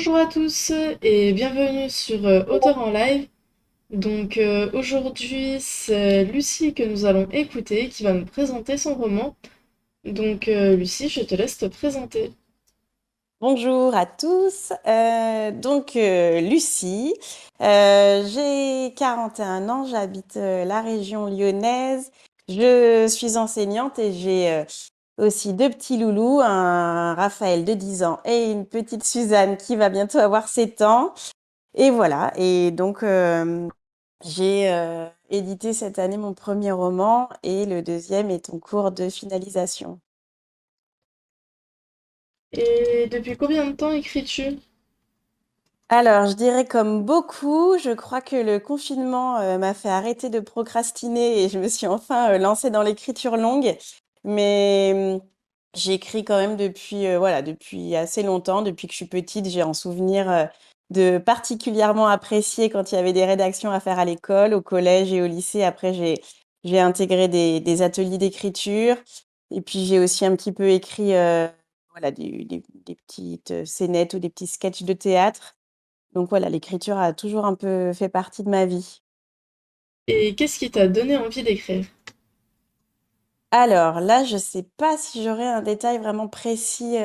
Bonjour à tous et bienvenue sur Auteur en live. Aujourd'hui c'est Lucie que nous allons écouter qui va nous présenter son roman. Lucie, je te laisse te présenter. Bonjour à tous. Lucie, j'ai 41 ans, j'habite la région lyonnaise. Je suis enseignante et j'ai aussi deux petits loulous, un Raphaël de 10 ans et une petite Suzanne qui va bientôt avoir 7 ans. Et voilà. J'ai édité cette année mon premier roman et le deuxième est en cours de finalisation. Et depuis combien de temps écris-tu? Alors, je dirais comme beaucoup, je crois que le confinement m'a fait arrêter de procrastiner et je me suis enfin lancée dans l'écriture longue. Mais j'écris quand même depuis, voilà, depuis assez longtemps, depuis que je suis petite. J'ai en souvenir de particulièrement apprécier quand il y avait des rédactions à faire à l'école, au collège et au lycée. Après, j'ai intégré des ateliers d'écriture et puis j'ai aussi un petit peu écrit voilà, des petites scénettes ou des petits sketchs de théâtre. Donc voilà, l'écriture a toujours un peu fait partie de ma vie. Et qu'est-ce qui t'a donné envie d'écrire? Alors là, je sais pas si j'aurais un détail vraiment précis,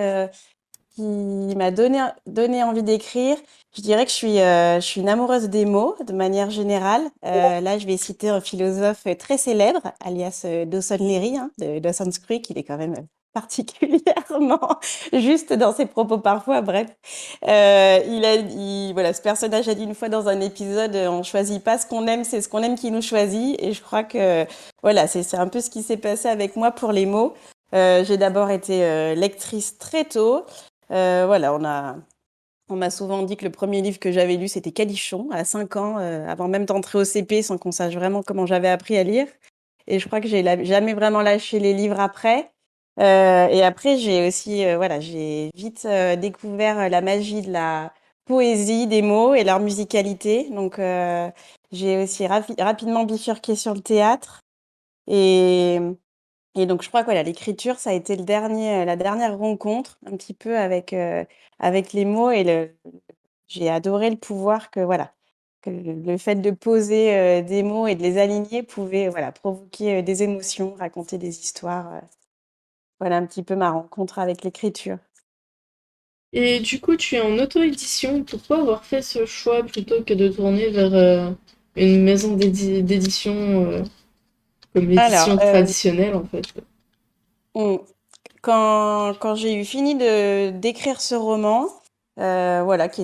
qui m'a donné envie d'écrire. Je dirais que je suis une amoureuse des mots de manière générale. Là, je vais citer un philosophe très célèbre, alias Dawson Leary, hein, de Dawson's Creek. Il est quand même particulièrement juste dans ses propos parfois. Bref, voilà, ce personnage a dit une fois dans un épisode, on choisit pas ce qu'on aime, c'est ce qu'on aime qui nous choisit. Et je crois que voilà, c'est un peu ce qui s'est passé avec moi pour les mots. J'ai d'abord été lectrice très tôt. Voilà, on m'a souvent dit que le premier livre que j'avais lu, c'était Calichon, à 5 ans, avant même d'entrer au CP, sans qu'on sache vraiment comment j'avais appris à lire. Et je crois que jamais vraiment lâché les livres après. Et après, j'ai aussi, voilà, j'ai vite découvert la magie de la poésie, des mots et leur musicalité. J'ai aussi rapidement bifurqué sur le théâtre. Et et donc, je crois que voilà, l'écriture, ça a été la dernière rencontre un petit peu avec les mots j'ai adoré le pouvoir que, voilà, que le fait de poser des mots et de les aligner pouvait voilà, provoquer des émotions, raconter des histoires. Voilà un petit peu ma rencontre avec l'écriture. Et du coup, tu es en auto-édition. Pourquoi avoir fait ce choix plutôt que de tourner vers une maison d'édition comme Alors, l'édition traditionnelle en fait? on- quand j'ai eu fini d'écrire ce roman, voilà, qui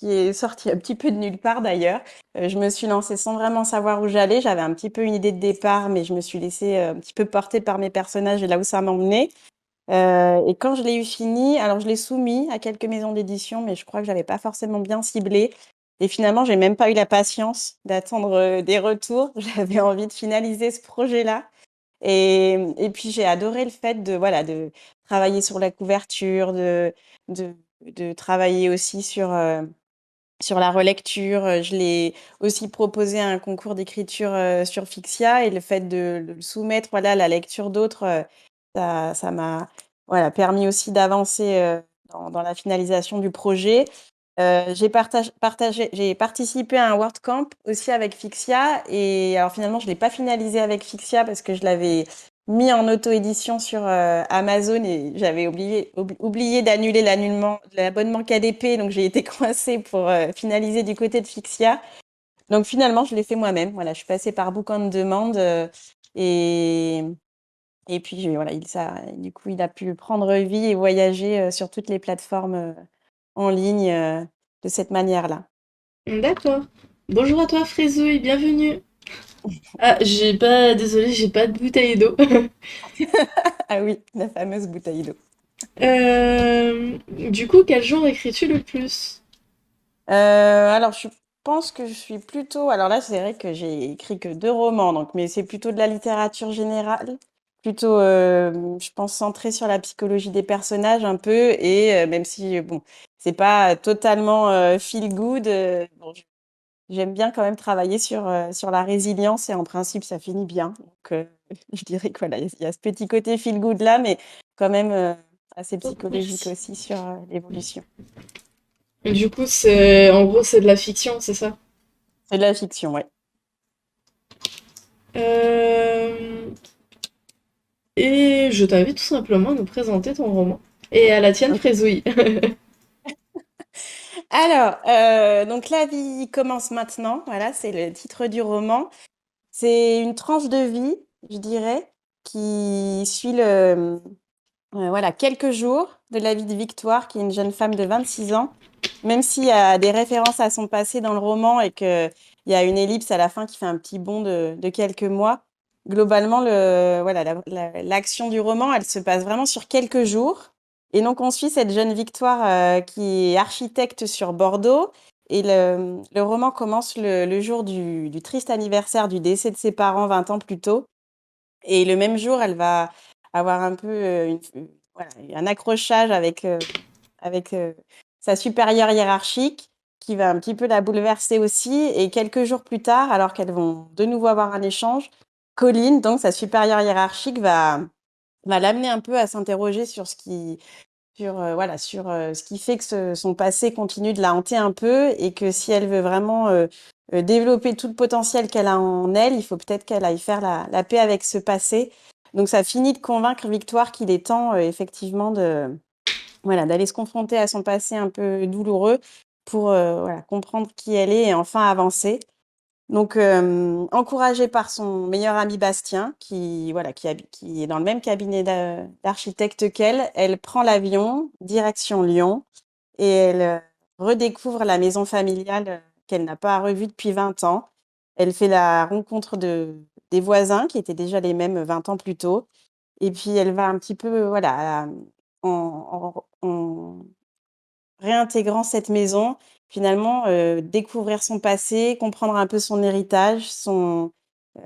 est sorti un petit peu de nulle part d'ailleurs, je me suis lancée sans vraiment savoir où j'allais. J'avais un petit peu une idée de départ, mais je me suis laissée un petit peu porter par mes personnages et là où ça m'emmenait. Et quand je l'ai eu fini, alors je l'ai soumis à quelques maisons d'édition, mais je crois que j'avais pas forcément bien ciblé. Et finalement, j'ai même pas eu la patience d'attendre des retours. J'avais envie de finaliser ce projet-là. Et puis j'ai adoré le fait de voilà de travailler sur la couverture, de de travailler aussi sur la relecture. Je l'ai aussi proposé à un concours d'écriture sur Fixia et le fait de le soumettre voilà à la lecture d'autres, ça m'a voilà permis aussi d'avancer dans la finalisation du projet. J'ai participé à un WordCamp aussi avec Fixia. Et alors finalement, je l'ai pas finalisé avec Fixia parce que je l'avais mis en auto-édition sur Amazon et j'avais oublié d'annuler l'abonnement KDP. Donc j'ai été coincée pour finaliser du côté de Fixia. Donc finalement, je l'ai fait moi-même. Voilà, je suis passée par Book on Demand et et puis voilà, du coup, il a pu prendre vie et voyager sur toutes les plateformes en ligne de cette manière-là. D'accord. Bonjour à toi Frézou et bienvenue. Ah, désolée, j'ai pas de bouteille d'eau. Ah oui, la fameuse bouteille d'eau. Du coup, quel genre écris-tu le plus? Alors, je pense que je suis plutôt. Alors là, c'est vrai que j'ai écrit que deux romans, donc, mais c'est plutôt de la littérature générale, plutôt, je pense, centrée sur la psychologie des personnages un peu, et même si, bon, c'est pas totalement feel good, bon, j'aime bien quand même travailler sur la résilience et en principe, ça finit bien. Je dirais que voilà, il y a ce petit côté feel good là, mais quand même. assez Top, psychologique merci. aussi sur l'évolution. Et du coup, c'est en gros, c'est de la fiction, c'est ça? C'est de la fiction, ouais. Euh, Et je t'invite tout simplement à nous présenter ton roman. Et à la tienne, Ok. Frésouille. Alors, donc la vie commence maintenant. Voilà, c'est le titre du roman. C'est une tranche de vie, je dirais, qui suit voilà, quelques jours de la vie de Victoire, qui est une jeune femme de 26 ans. Même s'il y a des références à son passé dans le roman et qu'il y a une ellipse à la fin qui fait un petit bond de quelques mois, globalement, voilà, l'action du roman, elle se passe vraiment sur quelques jours. Et donc, on suit cette jeune Victoire qui est architecte sur Bordeaux. Et le roman commence le jour du triste anniversaire du décès de ses parents 20 ans plus tôt. Et le même jour, elle va avoir un peu voilà, un accrochage avec sa supérieure hiérarchique qui va un petit peu la bouleverser aussi. Et quelques jours plus tard, alors qu'elles vont de nouveau avoir un échange, Colline, donc sa supérieure hiérarchique, va l'amener un peu à s'interroger sur voilà, sur ce qui fait que son passé continue de la hanter un peu et que si elle veut vraiment développer tout le potentiel qu'elle a en elle, il faut peut-être qu'elle aille faire la paix avec ce passé. Donc ça finit de convaincre Victoire qu'il est temps effectivement voilà, d'aller se confronter à son passé un peu douloureux pour voilà, comprendre qui elle est et enfin avancer. Donc, encouragée par son meilleur ami Bastien, voilà, qui est dans le même cabinet d'architecte qu'elle, elle prend l'avion, direction Lyon, et elle redécouvre la maison familiale qu'elle n'a pas revue depuis 20 ans. Elle fait la rencontre des voisins qui étaient déjà les mêmes 20 ans plus tôt. Et puis, elle va un petit peu, voilà, en réintégrant cette maison, finalement, découvrir son passé, comprendre un peu son héritage,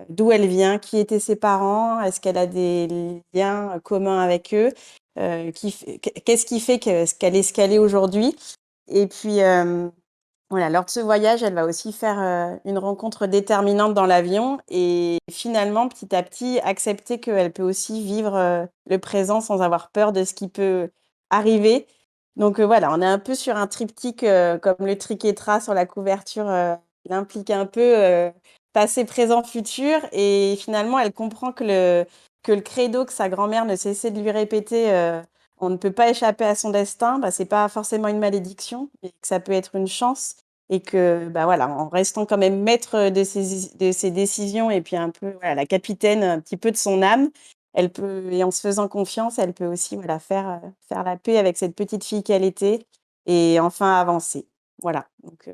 d'où elle vient, qui étaient ses parents, est-ce qu'elle a des liens communs avec eux, qu'est-ce qui fait qu'elle est ce qu'elle est aujourd'hui. Et puis, voilà, lors de ce voyage, elle va aussi faire une rencontre déterminante dans l'avion et finalement, petit à petit, accepter qu'elle peut aussi vivre le présent sans avoir peur de ce qui peut arriver. Donc voilà, on est un peu sur un triptyque comme le triquetra sur la couverture l'implique un peu passé, présent, futur. Et finalement, elle comprend que le credo que sa grand-mère ne cessait de lui répéter, on ne peut pas échapper à son destin, bah, c'est pas forcément une malédiction, et que ça peut être une chance. Et que, bah voilà, en restant quand même maître de ses décisions et puis un peu voilà, la capitaine un petit peu de son âme, elle peut, et en se faisant confiance, elle peut aussi voilà, faire la paix avec cette petite fille qu'elle était et enfin avancer. Voilà. Donc,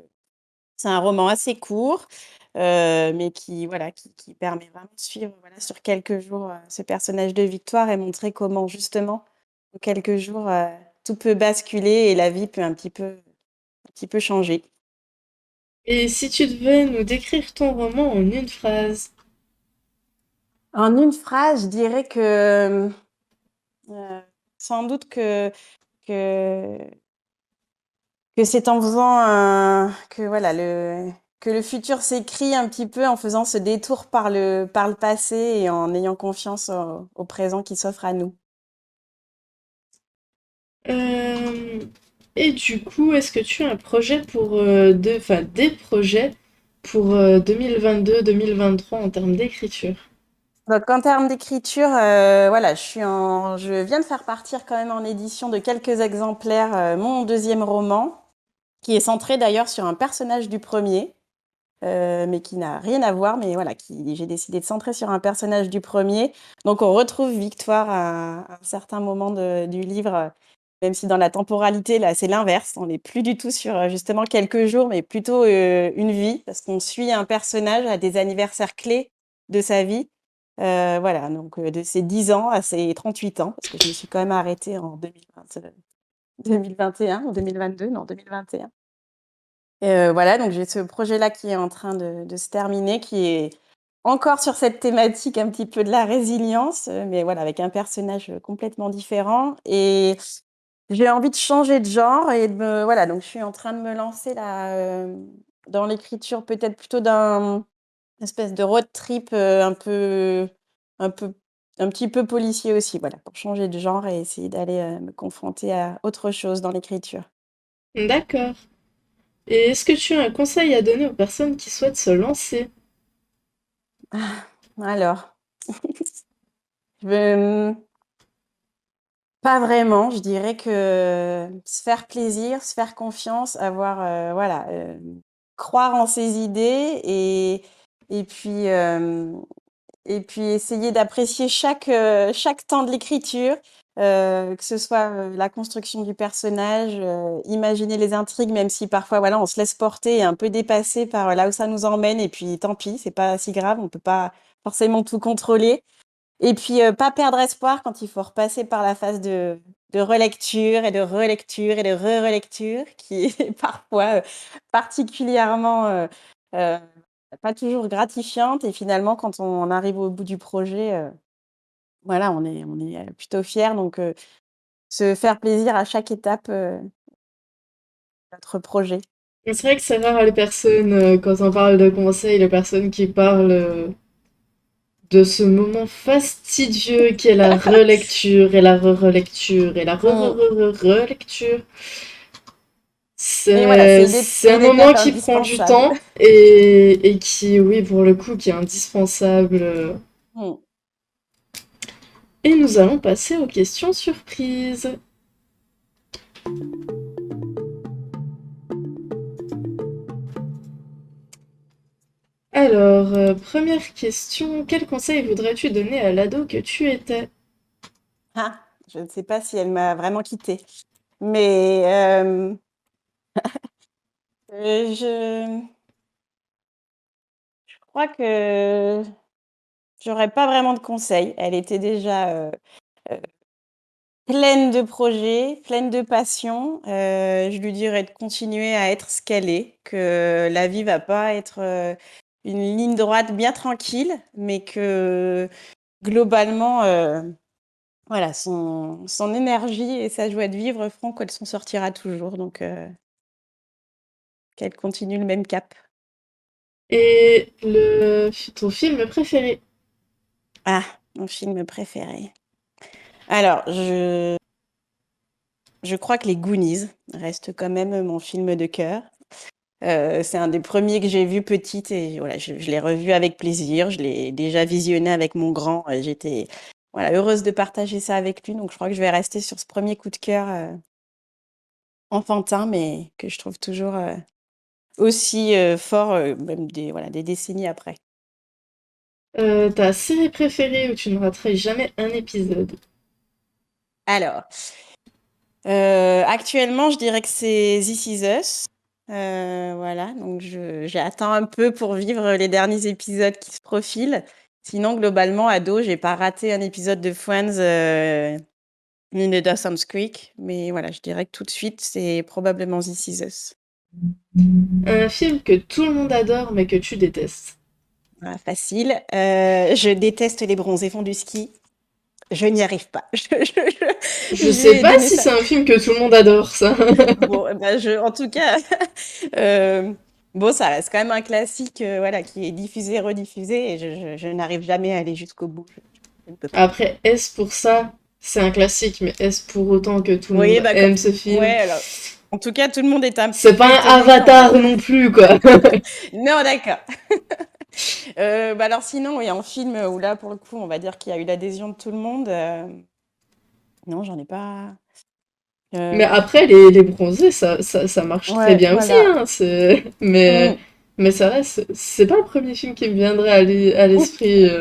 c'est un roman assez court, mais voilà, qui permet vraiment de suivre voilà, sur quelques jours ce personnage de Victoire et montrer comment, justement, en quelques jours, tout peut basculer et la vie peut un petit peu changer. Et si tu devais nous décrire ton roman en une phrase? En une phrase, je dirais que sans doute que, que c'est en faisant que le futur s'écrit un petit peu en faisant ce détour par le passé et en ayant confiance au présent qui s'offre à nous. Euh, Et du coup, est-ce que tu as un projet pour enfin des projets pour 2022-2023 en termes d'écriture? Donc, en termes d'écriture, voilà, je viens de faire partir quand même en édition de quelques exemplaires mon deuxième roman, qui est centré d'ailleurs sur un personnage du premier. Mais qui n'a rien à voir, mais voilà, j'ai décidé de centrer sur un personnage du premier. Donc on retrouve Victoire à un certain moment du livre, même si dans la temporalité, là, c'est l'inverse. On n'est plus du tout sur justement quelques jours, mais plutôt une vie, parce qu'on suit un personnage à des anniversaires clés de sa vie. Voilà, donc de ses 10 ans à ses 38 ans, parce que je me suis quand même arrêtée en 2021 ou 2022, non, 2021. Voilà, donc j'ai ce projet-là qui est en train de se terminer, qui est encore sur cette thématique un petit peu de la résilience, mais voilà, avec un personnage complètement différent. Et j'ai envie de changer de genre et voilà, donc je suis en train de me lancer là dans l'écriture, peut-être plutôt d'un espèce de road trip un peu un petit peu policier aussi, voilà, pour changer de genre et essayer d'aller me confronter à autre chose dans l'écriture. D'accord. Et est-ce que tu as un conseil à donner aux personnes qui souhaitent se lancer? Alors, je- pas vraiment, je dirais que se faire plaisir, se faire confiance, avoir, voilà, croire en ses idées et puis, et puis essayer d'apprécier chaque temps de l'écriture, que ce soit, la construction du personnage, imaginer les intrigues, même si parfois, voilà, on se laisse porter et un peu dépasser par, là où ça nous emmène et puis tant pis, c'est pas si grave, on peut pas forcément tout contrôler. Et puis, pas perdre espoir quand il faut repasser par la phase de relecture et de relecture et de re-relecture qui est parfois, particulièrement, heu, pas toujours gratifiante et finalement quand on arrive au bout du projet, voilà, on est, plutôt fiers donc se faire plaisir à chaque étape, de notre projet. Et c'est vrai que c'est rare les personnes, quand on parle de conseils, les personnes qui parlent de ce moment fastidieux qu'est la relecture et la re-relecture et la Mmh re-re-re-re-relecture. et voilà, C'est c'est un une moment étape qui prend du indispensable. temps et qui, oui, pour le coup, qui est indispensable. Mmh. Et nous allons passer aux questions surprises. Alors, première question, quel conseil voudrais-tu donner à l'ado que tu étais? Ah! Je ne sais pas si elle m'a vraiment quittée, mais je crois que j'aurais pas vraiment de conseils. Elle était déjà, heu, pleine de projets, pleine de passion. Je lui dirais de continuer à être ce qu'elle est, que la vie va pas être, une ligne droite bien tranquille, mais que globalement, voilà, son énergie et sa joie de vivre feront qu'elle s'en sortira toujours, donc qu'elle continue le même cap. Et ton film préféré? Ah! Mon film préféré. Alors je crois que Les Goonies reste quand même mon film de cœur. C'est un des premiers que j'ai vu petite et voilà, je l'ai revu avec plaisir. Je l'ai déjà visionné avec mon grand et j'étais, voilà, heureuse de partager ça avec lui. Donc je crois que je vais rester sur ce premier coup de cœur, enfantin, mais que je trouve toujours, aussi, fort, même des décennies après. Ta série préférée où tu ne raterais jamais un épisode? Alors, actuellement, je dirais que c'est This Is Us. Voilà, donc j'attends un peu pour vivre les derniers épisodes qui se profilent. Sinon, globalement, ado, j'ai pas raté un épisode de Friends, ni de Dawson's Creek, mais voilà, je dirais que tout de suite, c'est probablement This Is Us. Un film que tout le monde adore mais que tu détestes? Voilà, facile. Je déteste les bronzés fonds du ski. Je n'y arrive pas. Je sais J'ai pas donné si ça. c'est un film que tout le monde adore, ça. Bon, eh ben, en tout cas, euh, bon, ça reste quand même un classique, voilà, qui est diffusé, rediffusé, et je n'arrive jamais à aller jusqu'au bout. Je ne peux pas. Après, est-ce pour ça? C'est un classique, mais est-ce pour autant que tout le Oui, monde bah, aime ce film? ouais, alors, en tout cas, tout le monde est un petit C'est peu pas un étonné Avatar non plus, quoi. Non, d'accord. Bah, alors, sinon, oui, en film où là, pour le coup, on va dire qu'il y a eu l'adhésion de tout le monde. Non, j'en ai pas. Mais euh, après, les bronzés, ça marche très Ouais, bien aussi, voilà. hein. Mais ça reste, c'est pas le premier film qui me viendrait à l'esprit.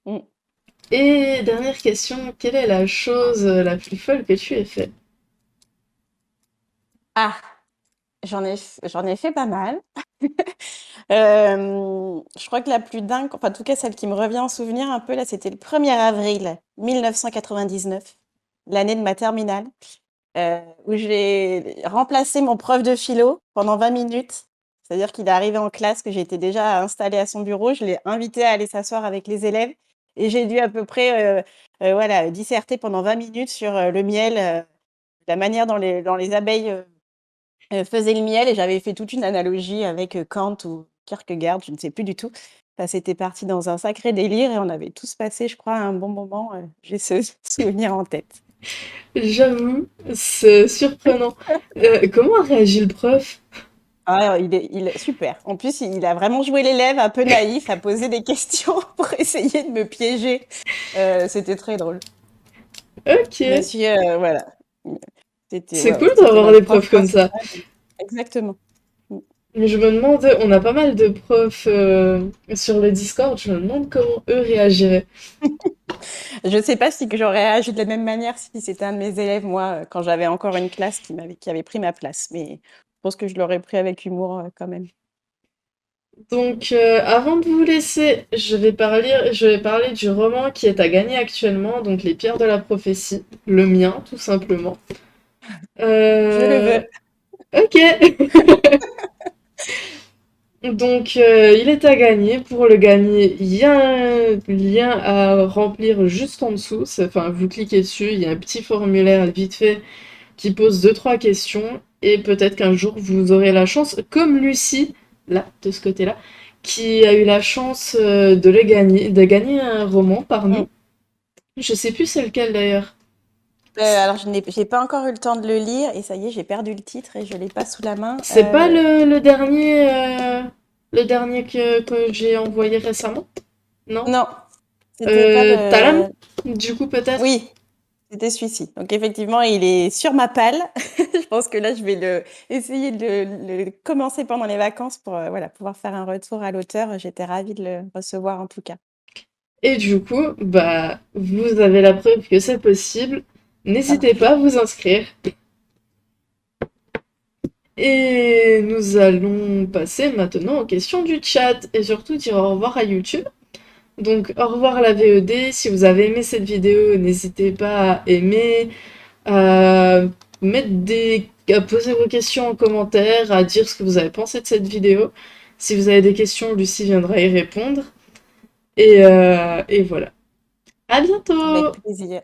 Mm. Et dernière question, quelle est la chose la plus folle que tu aies fait? Ah, j'en ai fait pas mal. Je crois que la plus dingue, enfin, en tout cas, celle qui me revient en souvenir un peu, là, c'était le 1er avril 1999, l'année de ma terminale, où j'ai remplacé mon prof de philo pendant 20 minutes. C'est-à-dire qu'il est arrivé en classe, que j'étais déjà installée à son bureau. Je l'ai invité à aller s'asseoir avec les élèves et j'ai dû à peu près, voilà, disserter pendant 20 minutes sur le miel, la manière dont les abeilles faisait le miel et j'avais fait toute une analogie avec Kant ou Kierkegaard, je ne sais plus du tout. Enfin, c'était parti dans un sacré délire et on avait tous passé, je crois, un bon moment. J'ai ce souvenir en tête. J'avoue, c'est surprenant. Comment a réagi le prof? Ah, super. En plus, il a vraiment joué l'élève un peu naïf, à poser des questions pour essayer de me piéger. C'était très drôle. Ok. Monsieur, voilà. C'était C'est ouais, cool ouais, c'était d'avoir notre des prof profs comme ça. principal. Exactement. Mm. Mais je me demande, on a pas mal de profs sur le Discord, je me demande comment eux réagiraient. Je ne sais pas si que j'aurais agi de la même manière si c'était un de mes élèves, moi, quand j'avais encore une classe qui avait pris ma place. Mais je pense que je l'aurais pris avec humour quand même. Donc, avant de vous laisser, je vais parler du roman qui est à gagner actuellement, donc Les Pierres de la Prophétie, le mien, tout simplement. Je le Euh, veux. ok. Donc, il est à gagner. Pour le gagner, il y a un lien à remplir juste en dessous. Enfin, vous cliquez dessus, il y a un petit formulaire vite fait qui pose deux, trois questions. Et peut-être qu'un jour, vous aurez la chance, comme Lucie, là, de ce côté-là, qui a eu la chance de gagner un roman par Mm. nous. Je sais plus c'est lequel d'ailleurs. Alors, j'ai pas encore eu le temps de le lire et ça y est, j'ai perdu le titre et je l'ai pas sous la main. C'est pas le dernier que j'ai envoyé récemment? Non? Non, c'était pas Talam? le. Du coup, peut-être? Oui, c'était celui-ci. Donc effectivement, il est sur ma palle. Je pense que là, je vais essayer de le commencer pendant les vacances pour voilà, pouvoir faire un retour à l'auteur. J'étais ravie de le recevoir en tout cas. Et du coup, bah, vous avez la preuve que c'est possible. N'hésitez pas à vous inscrire. Et nous allons passer maintenant aux questions du chat et surtout dire au revoir à YouTube. Donc, au revoir à la VOD. Si vous avez aimé cette vidéo, n'hésitez pas à aimer, à à poser vos questions en commentaire, à dire ce que vous avez pensé de cette vidéo. Si vous avez des questions, Lucie viendra y répondre. Et voilà. À Avec bientôt! plaisir.